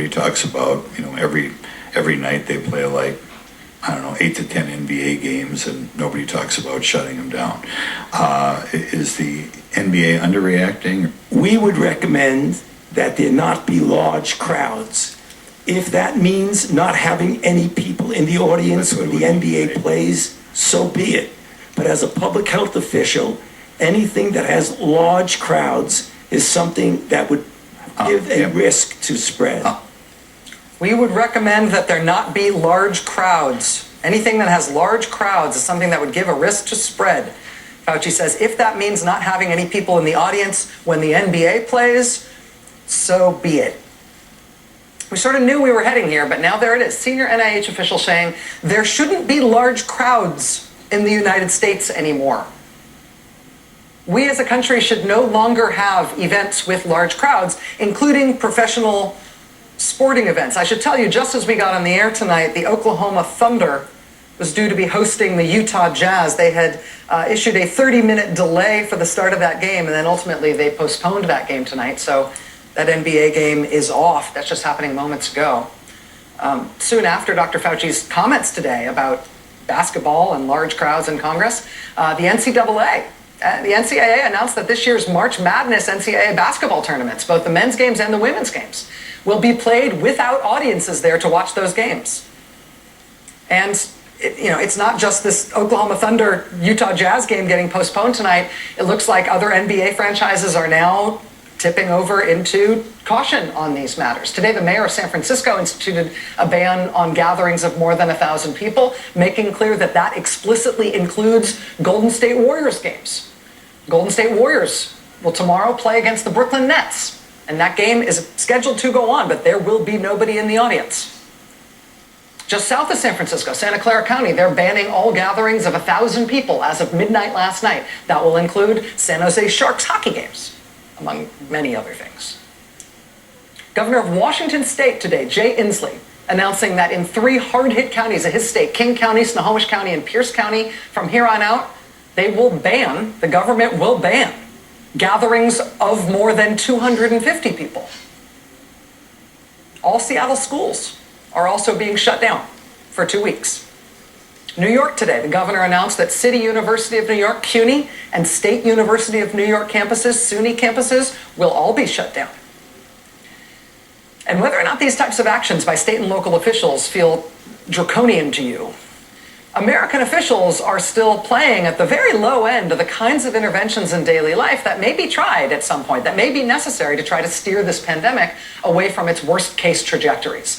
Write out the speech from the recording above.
He talks about, every night they play like, 8 to 10 NBA games, and nobody talks about shutting them down. Is the NBA underreacting? We would recommend that there not be large crowds. If that means not having any people in the audience when the NBA plays, so be it. But as a public health official, anything that has large crowds is something that would give a risk to spread. We would recommend that there not be large crowds. Anything that has large crowds is something that would give a risk to spread. Fauci says if that means not having any people in the audience when the NBA plays, so be it. We sort of knew we were heading here, but now there it is. Senior NIH official saying there shouldn't be large crowds in the United States anymore. We as a country should no longer have events with large crowds, including professional sporting events. I should tell you, just as we got on the air tonight, the Oklahoma Thunder was due to be hosting the Utah Jazz. They had issued a 30-minute delay for the start of that game, and then ultimately they postponed that game tonight. So that NBA game is off. That's just happening moments ago. Soon after Dr. Fauci's comments today about basketball and large crowds in Congress, the NCAA announced that this year's March Madness NCAA basketball tournaments, both the men's games and the women's games, will be played without audiences there to watch those games. And it's not just this Oklahoma Thunder Utah Jazz game getting postponed tonight. It looks like other NBA franchises are now tipping over into caution on these matters. Today, the mayor of San Francisco instituted a ban on gatherings of more than 1,000 people, making clear that that explicitly includes Golden State Warriors games. Golden State Warriors will tomorrow play against the Brooklyn Nets, and that game is scheduled to go on, but there will be nobody in the audience. Just south of San Francisco, Santa Clara County, they're banning all gatherings of 1,000 people as of midnight last night. That will include San Jose Sharks hockey games, among many other things. Governor of Washington State today, Jay Inslee, announcing that in 3 hard-hit counties of his state, King County, Snohomish County, and Pierce County, from here on out, the government will ban gatherings of more than 250 people. All Seattle schools are also being shut down for 2 weeks. New York today, the governor announced that City University of New York, CUNY, and State University of New York campuses, SUNY campuses, will all be shut down. And whether or not these types of actions by state and local officials feel draconian to you, American officials are still playing at the very low end of the kinds of interventions in daily life that may be tried at some point, that may be necessary to try to steer this pandemic away from its worst case trajectories.